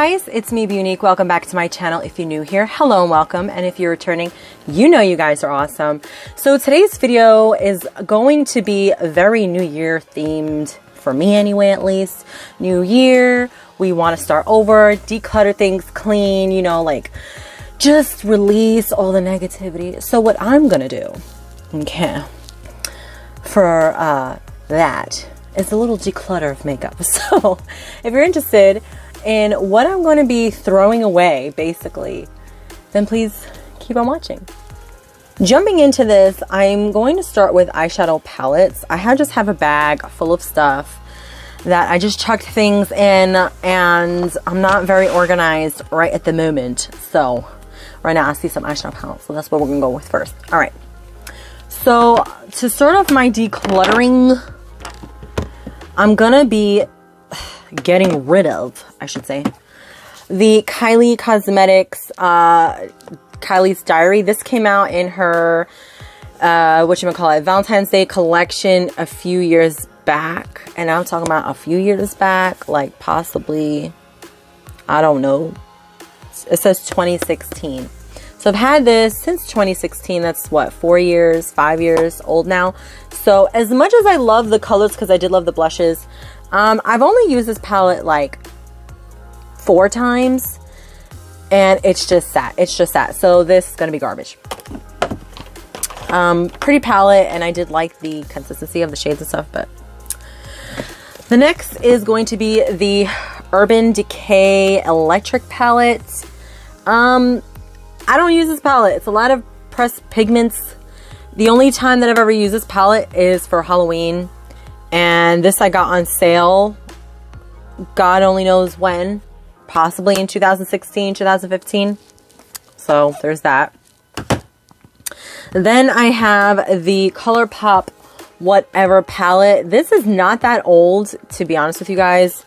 guys, it's me, Unique. Welcome back to my channel. If you're new here, hello and welcome. And if you're returning, you know you guys are awesome. So today's video is going to be very New Year themed, for me anyway, at least. New Year, we want to start over, declutter things clean, you know, like just release all the negativity. So what I'm gonna do, okay, for that is a little declutter of makeup. So if you're interested in what I'm going to be throwing away, basically, then please keep on watching. Jumping into this, I'm going to start with eyeshadow palettes. I just have a bag full of stuff that I just chucked things in, and I'm not very organized right at the moment. So right now I see some eyeshadow palettes, so that's what we're gonna go with first. All right, so to start off my decluttering, I'm gonna be getting rid of, I should say, the Kylie Cosmetics Kylie's Diary. This came out in her whatchamacallit, Valentine's Day collection a few years back, and I'm talking about a few years back, like possibly, I don't know, it says 2016. So I've had this since 2016. That's what, 4 years, 5 years old now. So as much as I love the colors, because I did love the blushes, I've only used this palette like 4 times, and it's just sat. It's just sat. So this is gonna be garbage. Pretty palette, and I did like the consistency of the shades and stuff. But the next is going to be the Urban Decay Electric palette. I don't use this palette. It's a lot of pressed pigments. The only time that I've ever used this palette is for Halloween. And this I got on sale, God only knows when, possibly in 2016, 2015. So there's that. Then I have the ColourPop Whatever palette. This is not that old, to be honest with you guys.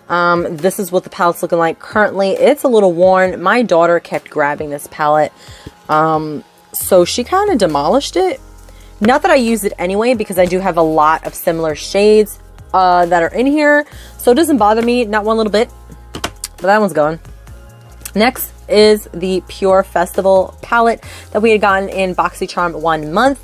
This is what the palette's looking like currently. It's a little worn. My daughter kept grabbing this palette, so she kind of demolished it. Not that I use it anyway, because I do have a lot of similar shades that are in here, so it doesn't bother me, not one little bit. But that one's gone. Next is the Pure Festival palette that we had gotten in BoxyCharm 1 month.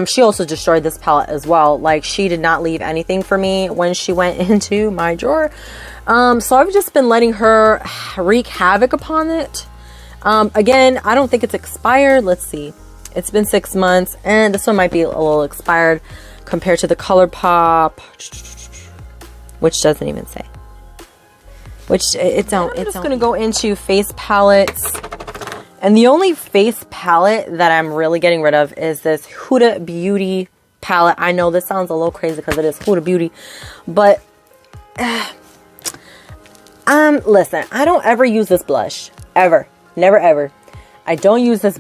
She also destroyed this palette as well. Like, she did not leave anything for me when she went into my drawer. So I've just been letting her wreak havoc upon it. Again, I don't think it's expired. Let's see. It's been 6 months, and this one might be a little expired compared to the ColourPop, which doesn't even say. Which it don't. I'm just gonna go into face palettes, and the only face palette that I'm really getting rid of is this Huda Beauty palette. I know this sounds a little crazy because it is Huda Beauty, but listen, I don't ever use this blush, ever, never ever. I don't use this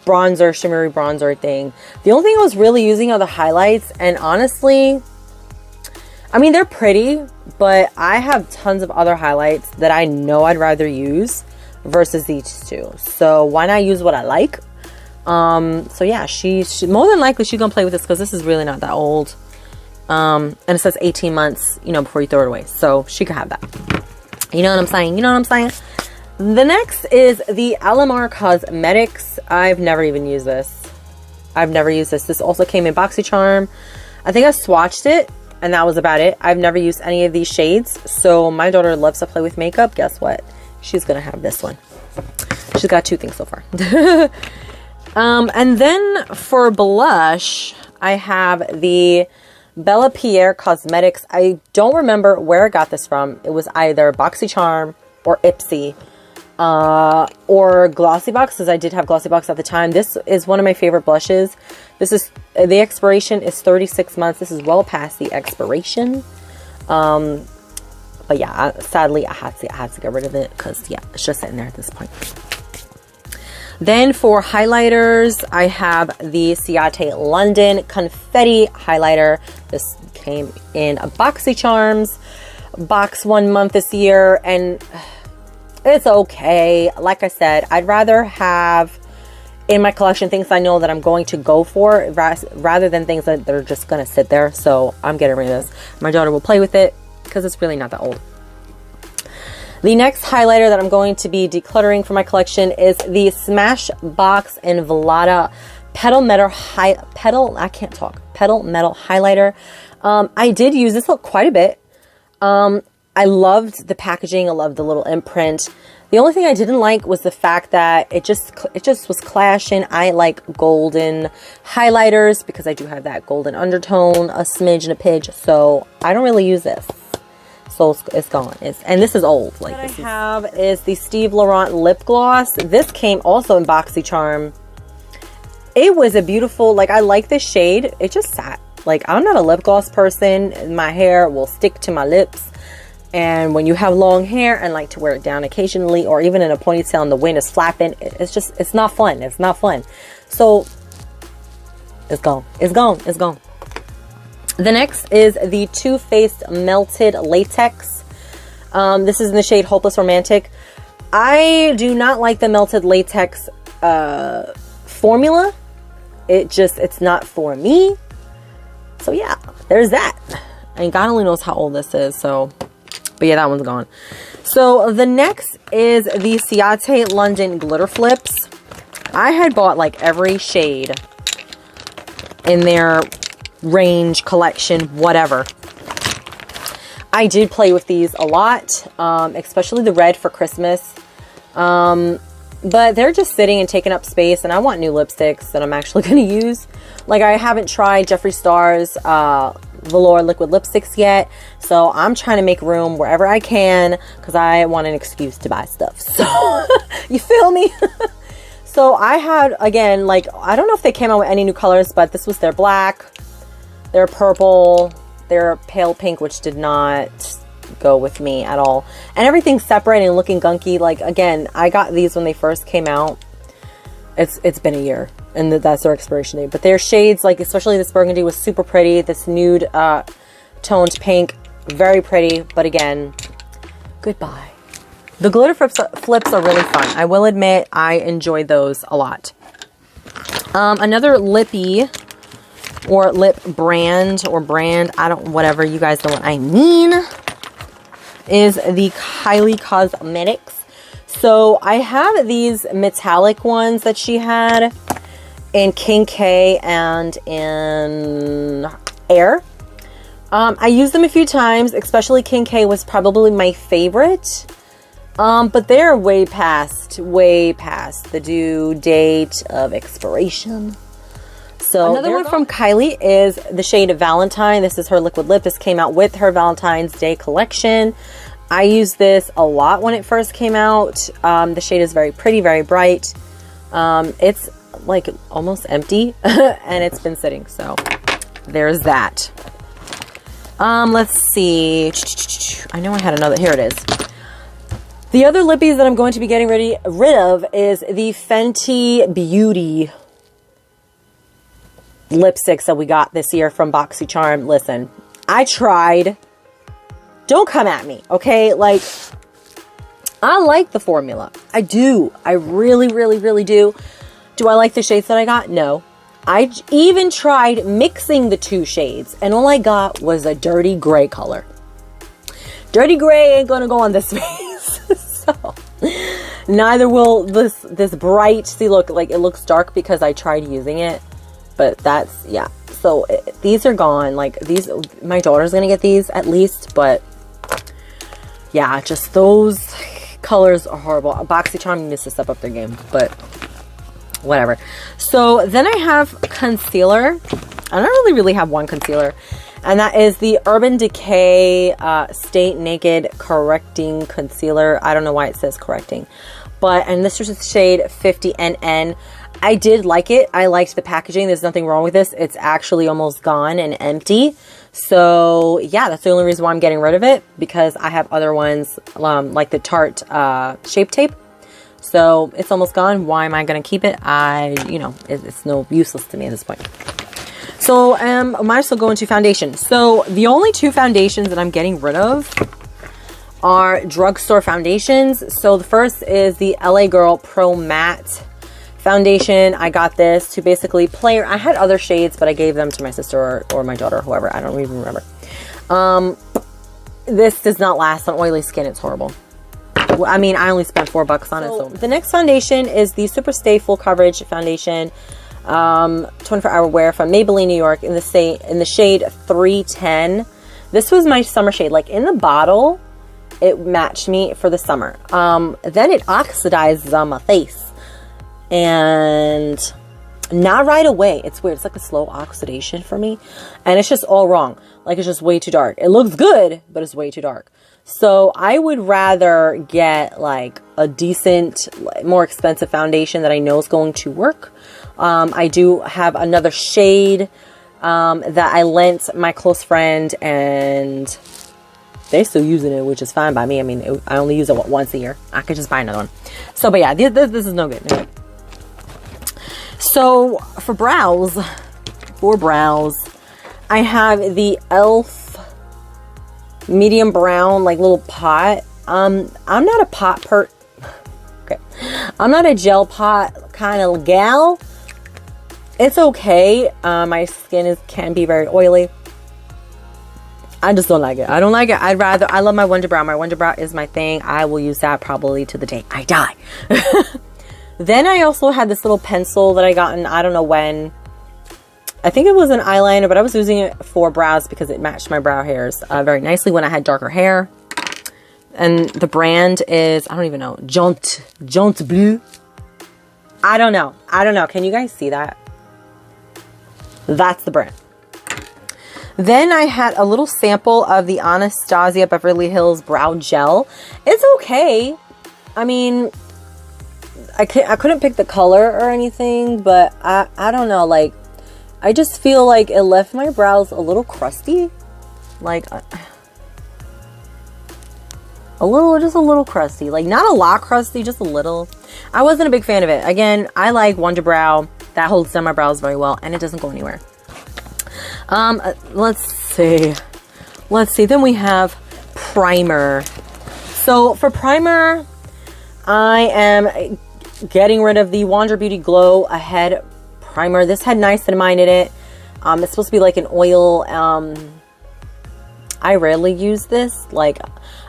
bronzer, shimmery bronzer thing. The only thing I was really using are the highlights, and honestly, I mean, they're pretty, but I have tons of other highlights that I know I'd rather use versus these two. So why not use what I like? So yeah, she more than likely she's gonna play with this, because this is really not that old. And it says 18 months, you know, before you throw it away. So she could have that. You know what I'm saying? You know what I'm saying? The next is the Alamar Cosmetics. I've never even used this. I've never used this. This also came in BoxyCharm. I think I swatched it, and that was about it. I've never used any of these shades. So my daughter loves to play with makeup. Guess what? She's going to have this one. She's got 2 things so far. And then for blush, I have the Bella Pierre Cosmetics. I don't remember where I got this from. It was either BoxyCharm or Ipsy. Or Glossy Box, because I did have Glossy Box at the time. This is one of my favorite blushes. This is, the expiration is 36 months. This is well past the expiration. But yeah, sadly, I had to get rid of it, because yeah, it's just sitting there at this point. Then for highlighters, I have the Ciate London Confetti Highlighter. This came in a BoxyCharms box 1 month this year, and it's okay. Like I said, I'd rather have in my collection things I know that I'm going to go for rather than things that are just going to sit there. So I'm getting rid of this. My daughter will play with it because it's really not that old. The next highlighter that I'm going to be decluttering for my collection is the Smashbox and Velada Petal Metal highlighter. I did use this quite a bit. I loved the packaging. I loved the little imprint. The only thing I didn't like was the fact that it just was clashing. I like golden highlighters because I do have that golden undertone, a smidge and a pidge. So I don't really use this. So it's gone. And this is old. Like, what I have is the Steve Laurent lip gloss. This came also in BoxyCharm. It was a beautiful, like, I like this shade. It just sat. Like, I'm not a lip gloss person. My hair will stick to my lips. And when you have long hair and like to wear it down occasionally, or even in a ponytail and the wind is flapping, it's not fun. It's not fun. So it's gone. It's gone. It's gone. The next is the Too Faced Melted Latex. This is in the shade Hopeless Romantic. I do not like the melted latex formula. It's not for me. So yeah, there's that. And God only knows how old this is. So, but yeah, that one's gone. So the next is the Ciate London Glitter Flips. I had bought like every shade in their range, collection, whatever. I did play with these a lot, especially the red for Christmas. But they're just sitting and taking up space, and I want new lipsticks that I'm actually going to use. Like, I haven't tried Jeffree Star's velour liquid lipsticks yet, so I'm trying to make room wherever I can because I want an excuse to buy stuff. So you feel me? So I had, again, like, I don't know if they came out with any new colors, but this was their black, their purple, their pale pink, which did not go with me at all, and everything's separate and looking gunky. Like, again, I got these when they first came out. It's been a year, and that's their expiration date. But their shades, like especially this burgundy, was super pretty. This nude toned pink, very pretty. But again, goodbye. The glitter flips are really fun. I will admit, I enjoyed those a lot. Another lippy or lip brand, whatever, you guys know what I mean, is the Kylie Cosmetics. So I have these metallic ones that she had in King K and in Air. I used them a few times, especially King K was probably my favorite. But they're way past the due date of expiration. So another one from Kylie is the shade Valentine. This is her liquid lip. This came out with her Valentine's Day collection. I used this a lot when it first came out. The shade is very pretty, very bright. It's like almost empty and it's been sitting. So there's that. Let's see. I know I had another. Here it is. The other lippies that I'm going to be getting rid of is the Fenty Beauty lipsticks that we got this year from BoxyCharm. Listen, I tried. Don't come at me, okay? Like, I like the formula. I do. I really, really, really do. Do I like the shades that I got? No. I even tried mixing the two shades, and all I got was a dirty gray color. Dirty gray ain't gonna go on this face. So, neither will this bright, see, look, like it looks dark because I tried using it. But that's, yeah. So these are gone. Like, these, my daughter's gonna get these at least, but yeah, just those colors are horrible. BoxyCharm needs to step up their game, but whatever. So then I have concealer. I don't really have one concealer, and that is the Urban Decay Stay Naked Correcting Concealer. I don't know why it says correcting, and this is the shade 50NN. I did like it. I liked the packaging. There's nothing wrong with this. It's actually almost gone and empty. So yeah, that's the only reason why I'm getting rid of it, because I have other ones like the Tarte Shape Tape. So it's almost gone. Why am I going to keep it? It's no useless to me at this point. So I might as well go into foundation. So the only two foundations that I'm getting rid of are drugstore foundations. So the first is the LA Girl Pro Matte foundation. I got this to basically play. I had other shades, but I gave them to my sister or my daughter, whoever. I don't even remember. This does not last on oily skin. It's horrible. I mean, I only spent $4 on it. So the next foundation is the Super Stay Full Coverage Foundation, 24-hour wear from Maybelline, New York, in the shade 310. This was my summer shade. Like in the bottle, it matched me for the summer. Then it oxidizes on my face, and not right away. It's weird. It's like a slow oxidation for me, and it's just all wrong. Like it's just way too dark. It looks good, but it's way too dark. So I would rather get like a decent, more expensive foundation that I know is going to work. I do have another shade that I lent my close friend, and they're still using it, which is fine by me. I mean, I only use it once a year. I could just buy another one. So, but yeah, this is no good. Okay. So for brows, I have the e.l.f. medium brown, like little pot. I'm not a pot okay. I'm not a gel pot kind of gal. It's okay. My skin can be very oily. I just don't like it. I don't like it. I love my Wonder Brow. My Wonder Brow is my thing. I will use that probably to the day I die. Then I also had this little pencil that I got in, I don't know when. I think it was an eyeliner, but I was using it for brows because it matched my brow hairs very nicely when I had darker hair. And the brand is, I don't even know, Jaunt Bleu. I don't know. Can you guys see that? That's the brand. Then I had a little sample of the Anastasia Beverly Hills Brow Gel. It's okay. I mean, I couldn't pick the color or anything, but I don't know. Like, I just feel like it left my brows a little crusty. Like, just a little crusty. Like, not a lot crusty, just a little. I wasn't a big fan of it. Again, I like Wonder Brow. That holds down my brows very well, and it doesn't go anywhere. Let's see. Then we have primer. So for primer, I am getting rid of the Wander Beauty Glow Ahead primer. This had niacinamide in it. It's supposed to be like an oil. I rarely use this. Like,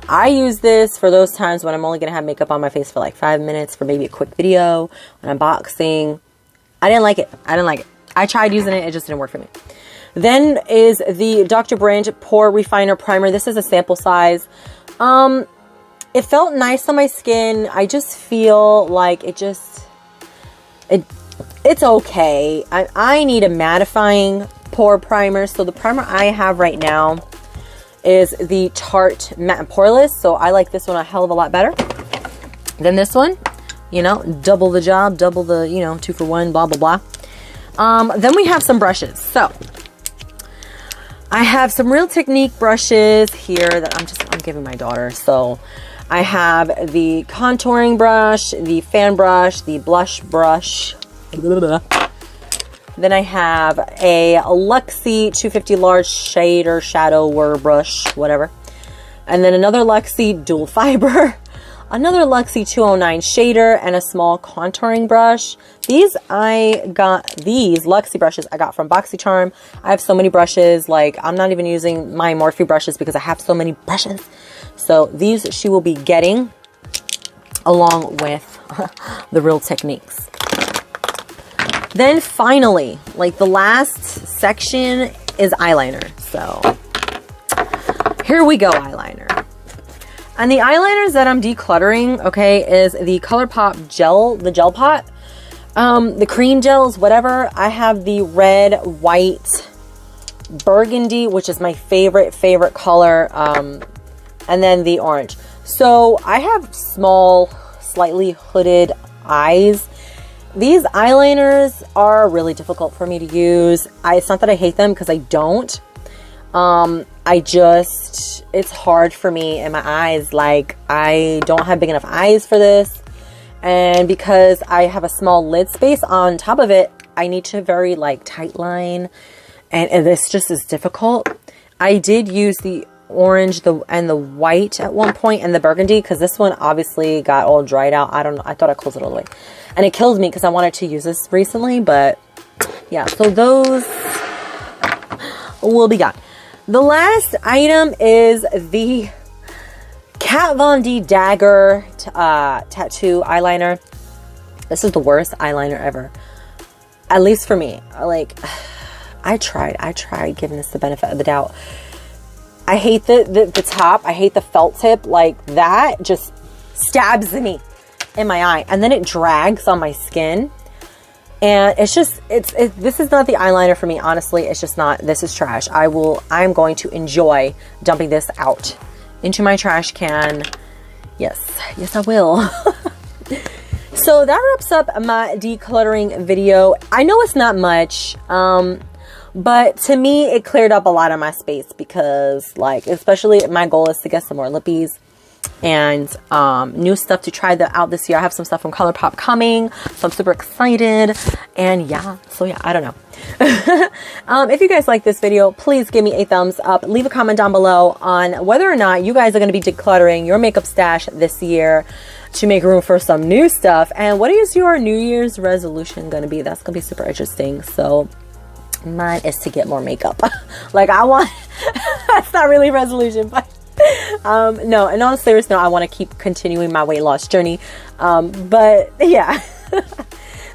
I use this for those times when I'm only going to have makeup on my face for like 5 minutes for maybe a quick video, an unboxing. I didn't like it. I tried using it. It just didn't work for me. Then is the Dr. Brandt Pore Refiner Primer. This is a sample size. It felt nice on my skin. I just feel like it's okay. I need a mattifying pore primer. So the primer I have right now is the Tarte Matte and Poreless. So I like this one a hell of a lot better than this one. You know, double the job, double the, 2 for 1, blah, blah, blah. Then we have some brushes. So I have some Real Technique brushes here that I'm giving my daughter. So I have the contouring brush, the fan brush, the blush brush. Then I have a Luxie 250 large shader shadower brush, whatever. And then another Luxie dual fiber, another Luxie 209 shader, and a small contouring brush. These Luxie brushes I got from BoxyCharm. I have so many brushes. Like, I'm not even using my Morphe brushes because I have so many brushes. So these she will be getting along with the Real Techniques. Then finally, like the last section is eyeliner. So here we go, eyeliner. And the eyeliners that I'm decluttering, okay, is the ColourPop gel, the gel pot, the cream gels, whatever. I have the red, white, burgundy, which is my favorite color, and then the orange. So I have small, slightly hooded eyes. These eyeliners are really difficult for me to use. It's not that I hate them, because I don't. It's hard for me in my eyes. Like, I don't have big enough eyes for this. And because I have a small lid space on top of it, I need to very like tight line. And this just is difficult. I did use the orange and the white at one point, and the burgundy, because this one obviously got all dried out. I don't know. I thought I closed it all the way. And it kills me because I wanted to use this recently. But yeah, so those will be gone. The last item is the Kat Von D Dagger tattoo eyeliner. This is the worst eyeliner ever. At least for me. Like, I tried giving this the benefit of the doubt. I hate the top. I hate the felt tip. Like, that just stabs me in my eye. And then it drags on my skin. And it's just, this is not the eyeliner for me, honestly. It's just not. This is trash. I'm going to enjoy dumping this out into my trash can. Yes, I will. So that wraps up my decluttering video. I know it's not much, but to me, it cleared up a lot of my space because, like, especially my goal is to get some more lippies and new stuff to try out this year. I have some stuff from ColourPop coming, so I'm super excited. And yeah, so yeah, I don't know. If you guys like this video, please give me a thumbs up. Leave a comment down below on whether or not you guys are going to be decluttering your makeup stash this year to make room for some new stuff. And what is your New Year's resolution going to be? That's going to be super interesting. So mine is to get more makeup. Like, I want, that's not really a resolution, but no, and on a serious note, I want to keep continuing my weight loss journey. But yeah.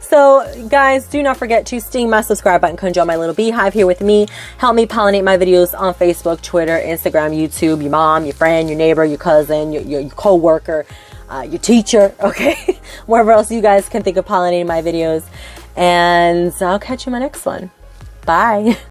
So guys, do not forget to sting my subscribe button. Come join my little beehive here with me. Help me pollinate my videos on Facebook, Twitter, Instagram, YouTube, your mom, your friend, your neighbor, your cousin, your co-worker, your teacher, okay? Wherever else you guys can think of pollinating my videos. And I'll catch you in my next one. Bye.